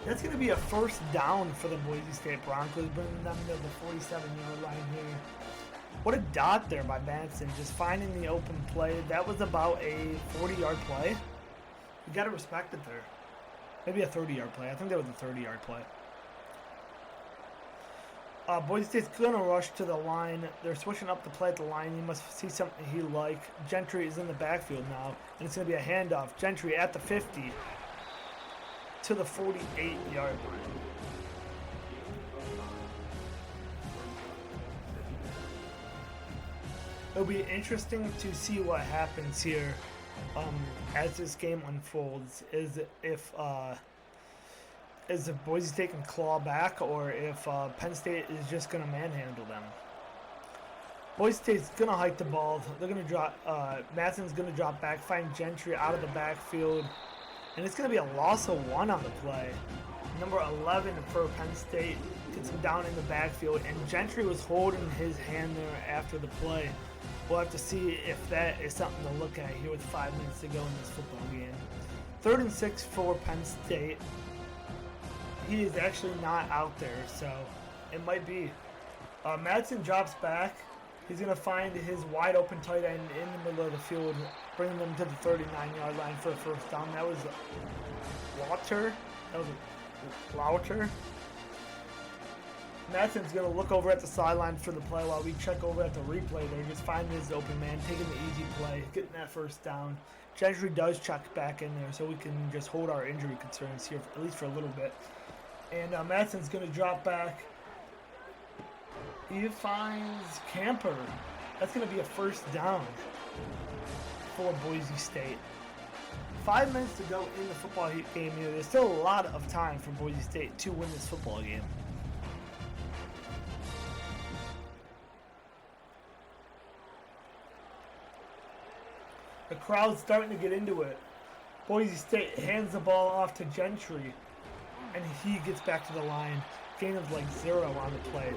That's going to be a first down for the Boise State Broncos, bringing them to the 47-yard line here. What a dot there by Madsen, just finding the open play. That was about a 40-yard play. You got to respect it there. Maybe a 30-yard play. I think that was a 30-yard play. Boise State's going to rush to the line. They're switching up the play at the line. You must see something he like. Gentry is in the backfield now, and it's going to be a handoff. Gentry at the 50 to the 48-yard line. It'll be interesting to see what happens here as this game unfolds. Is if Boise State can claw back, or if Penn State is just going to manhandle them. Boise State's going to hike the ball. They're going to drop. Madsen's going to drop back, find Gentry out of the backfield. And it's going to be a loss of 1 on the play. Number 11 for Penn State gets him down in the backfield, and Gentry was holding his hand there after the play. We'll have to see if that is something to look at here with 5 minutes to go in this football game. 3rd and 6 for Penn State. He is actually not out there, so it might be. Madsen drops back. He's going to find his wide open tight end in the middle of the field, bringing them to the 39-yard line for a first down. That was Lauter. Madsen's going to look over at the sideline for the play while we check over at the replay there. Just finding his open man, taking the easy play, getting that first down. Gentry does check back in there, so we can just hold our injury concerns here, at least for a little bit. And Madsen's going to drop back. He finds Camper. That's going to be a first down for Boise State. 5 minutes to go in the football game here. There's still a lot of time for Boise State to win this football game. The crowd's starting to get into it. Boise State hands the ball off to Gentry, and he gets back to the line. Gain of like 0 on the play.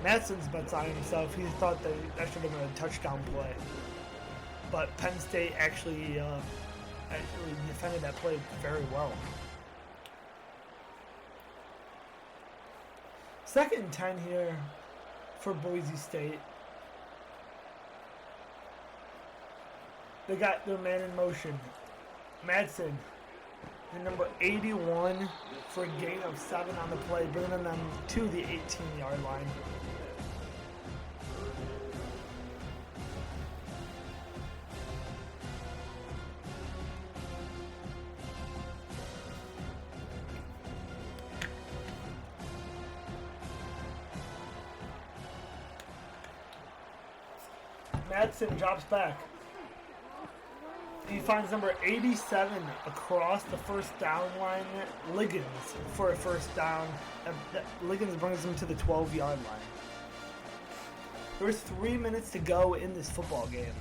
Madsen's bets on himself. He thought that should have been a touchdown play. But Penn State actually defended that play very well. 2nd and 10 here for Boise State. They got their man in motion. Madsen, the number 81 for a gain of 7 on the play, bringing them to the 18-yard line. Madsen drops back. He finds number 87 across the first down line, Liggins, for a first down. Liggins brings him to the 12-yard line. There's 3 minutes to go in this football game.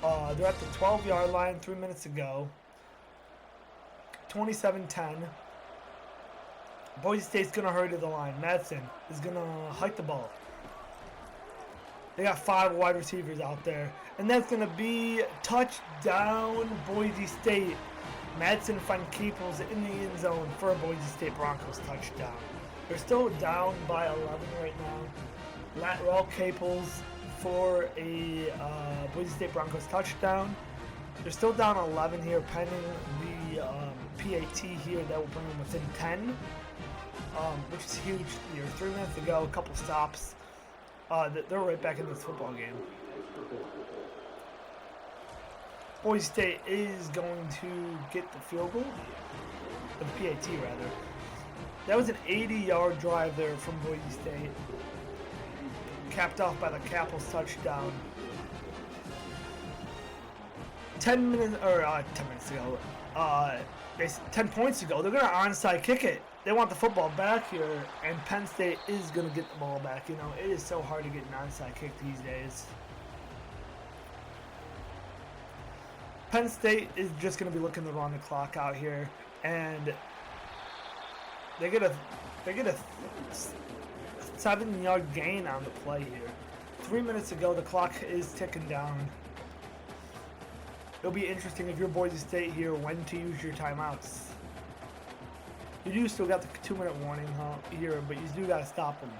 They're at the 12-yard line, 3 minutes to go. 27-10. Boise State's going to hurry to the line. Madsen is going to hike the ball. They got 5 wide receivers out there. And that's going to be touchdown Boise State. Madsen finds Caples in the end zone for a Boise State Broncos touchdown. They're still down by 11 right now. Lateral Caples for a Boise State Broncos touchdown. They're still down 11 here, pending the PAT here that will bring them within 10, which is huge here. 3 minutes to go, a couple stops. They're right back in this football game. Boise State is going to get the field goal, or the PAT rather. That was an 80-yard drive there from Boise State, capped off by the Capels touchdown. 10 minutes ago, 10 points ago, they're going to onside kick it. They want the football back here, and Penn State is going to get the ball back. You know, it is so hard to get an onside kick these days. Penn State is just going to be looking to run the clock out here, and they get a 7-yard gain on the play here. 3 minutes to go, the clock is ticking down. It'll be interesting if you're Boise State here when to use your timeouts. You do still got the 2-minute warning here, but you do got to stop them.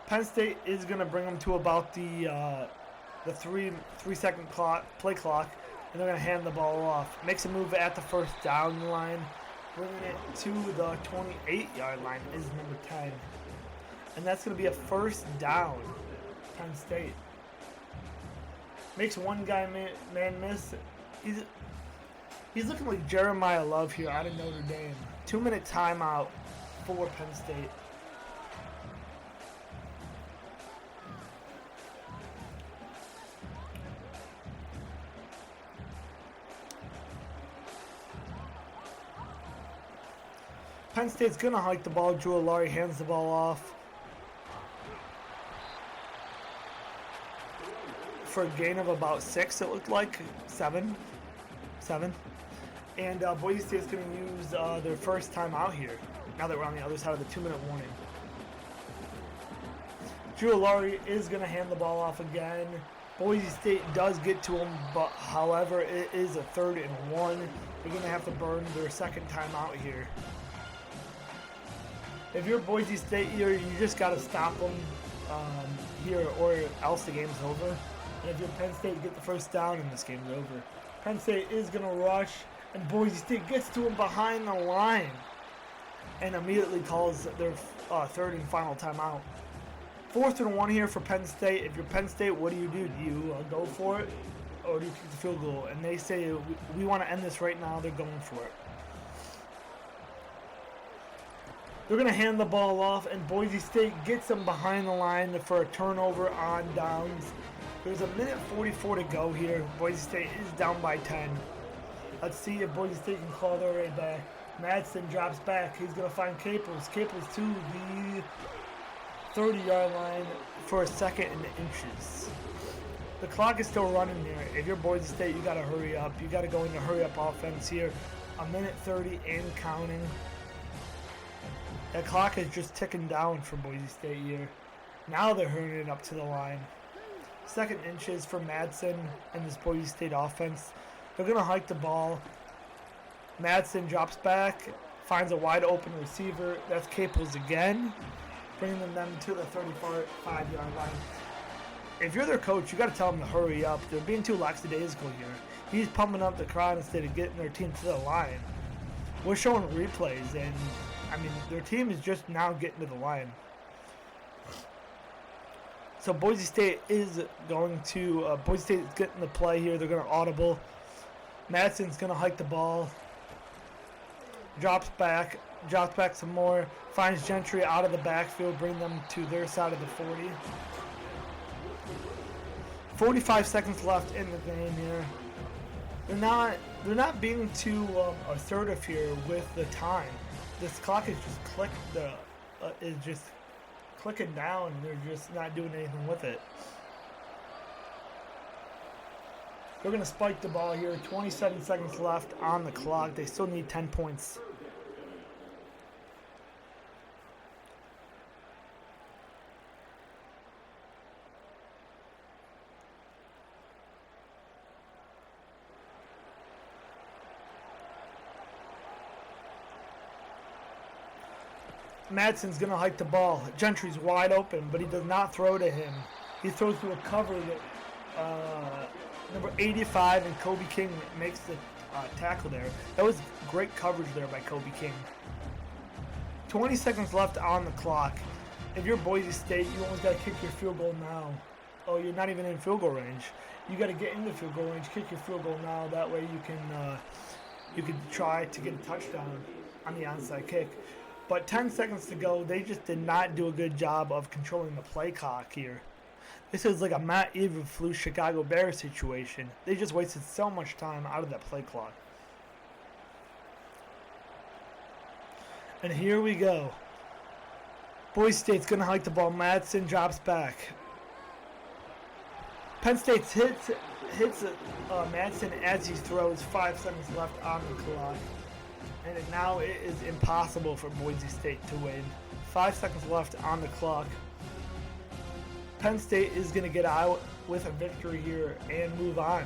Penn State is going to bring them to about the 3-second play clock, and they're going to hand the ball off. Makes a move at the first down line, bringing it to the 28-yard line is number 10. And that's going to be a first down, Penn State. Makes one guy man miss. He's looking like Jeremiah Love here out of Notre Dame. 2-minute timeout for Penn State. Penn State's going to hike the ball. Drew Alari hands the ball off. for a gain of about 6, it looked like. 7. And Boise State's going to use their first time out here, now that we're on the other side of the 2-minute warning. Drew Laurie is going to hand the ball off again. Boise State does get to him, but however, it is a 3rd and 1. They're going to have to burn their second time out here. If you're Boise State here, you just got to stop them here, or else the game's over. And if you're Penn State, you get the first down and this game's over. Penn State is going to rush, and Boise State gets to him behind the line and immediately calls their 3rd and final timeout. 4th and 1 here for Penn State. If you're Penn State, what do? Do you go for it, or do you kick the field goal? And they say, we want to end this right now. They're going for it. They're going to hand the ball off, and Boise State gets them behind the line for a turnover on downs. There's 1:44 to go here. Boise State is down by 10. Let's see if Boise State can claw their way back. Madsen drops back. He's going to find Caples. Caples to the 30-yard line for a 2nd and inches. The clock is still running here. If you're Boise State, you got to hurry up. You got to go into hurry-up offense here. 1:30 and counting. That clock is just ticking down for Boise State here. Now they're hurrying it up to the line. 2nd inches for Madsen and this Boise State offense. They're going to hike the ball. Madsen drops back, finds a wide open receiver. That's Caples again, bringing them to the 35-yard line. If you're their coach, you got to tell them to hurry up. They're being too lackadaisical here. He's pumping up the crowd instead of getting their team to the line. We're showing replays, and I mean, their team is just now getting to the line. So Boise State is going to, Boise State is getting the play here. They're going to audible. Madsen's going to hike the ball. Drops back some more. Finds Gentry out of the backfield, bring them to their side of the 40. 45 seconds left in the game here. They're not being too assertive here with the time. This clock is just clicking down. They're just not doing anything with it. They're going to spike the ball here. 27 seconds left on the clock. They still need 10 points. Madsen's going to hike the ball. Gentry's wide open, but he does not throw to him. He throws to a cover that number 85 and Kobe King makes the tackle there. That was great coverage there by Kobe King. 20 seconds left on the clock. If you're Boise State, you almost got to kick your field goal now. Oh, you're not even in field goal range. You got to get into field goal range, kick your field goal now. That way you can try to get a touchdown on the onside kick. But 10 seconds to go, they just did not do a good job of controlling the play clock here. This is like a Matt Eberflus Chicago Bears situation. They just wasted so much time out of that play clock. And here we go. Boise State's going to hike the ball. Madsen drops back. Penn State hits Madsen as he throws. 5 seconds left on the clock. And now it is impossible for Boise State to win. 5 seconds left on the clock. Penn State is going to get out with a victory here and move on.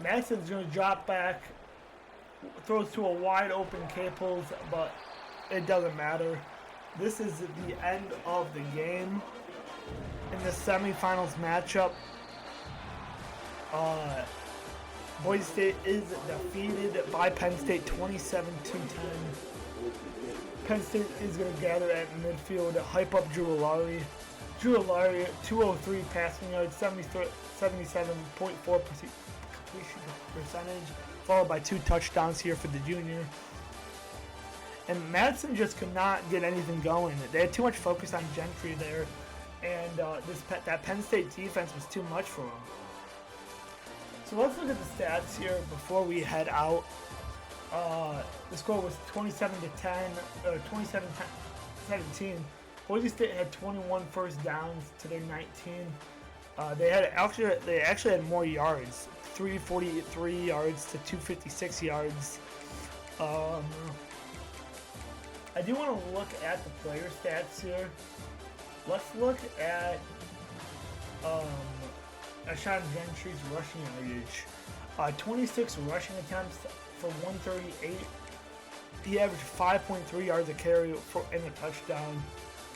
Madsen's going to drop back, throws to a wide open Caples, but it doesn't matter. This is the end of the game. In the semifinals matchup, Boise State is defeated by Penn State 27-10. Penn State is going to gather at midfield, hype up Drew Laurie. Drew Laurie, 203 passing yards, 77.4% completion percentage, followed by 2 touchdowns here for the junior. And Madsen just could not get anything going. They had too much focus on Gentry there, and that Penn State defense was too much for them. So let's look at the stats here before we head out. The score was 27-10, or 27-17. Boise State had 21 first downs to their 19. They actually had more yards, 343 yards to 256 yards. I do want to look at the player stats here. Let's look at Ashawn Gentry's rushing yardage. 26 rushing attempts for 138. He averaged 5.3 yards a carry in a touchdown.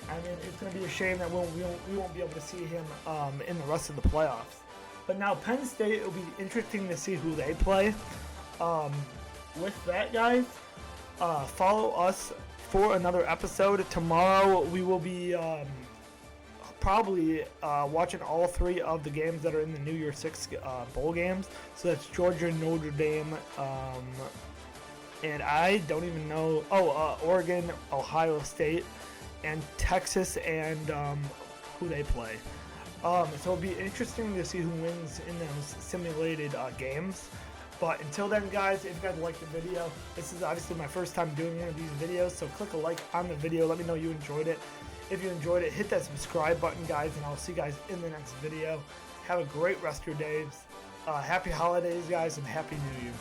I mean, it's going to be a shame that we won't be able to see him in the rest of the playoffs. But now Penn State, it'll be interesting to see who they play. With that, guys, follow us for another episode. Tomorrow we will be probably watching all 3 of the games that are in the New Year's Six bowl games. So that's Georgia, Notre Dame, and I don't even know. Oregon, Ohio State, and Texas, and who they play. So it'll be interesting to see who wins in those simulated games. But until then, guys, if you guys liked the video, this is obviously my first time doing one of these videos, so click a like on the video. Let me know you enjoyed it. If you enjoyed it, hit that subscribe button, guys, and I'll see you guys in the next video. Have a great rest of your days. Happy holidays, guys, and Happy New Year.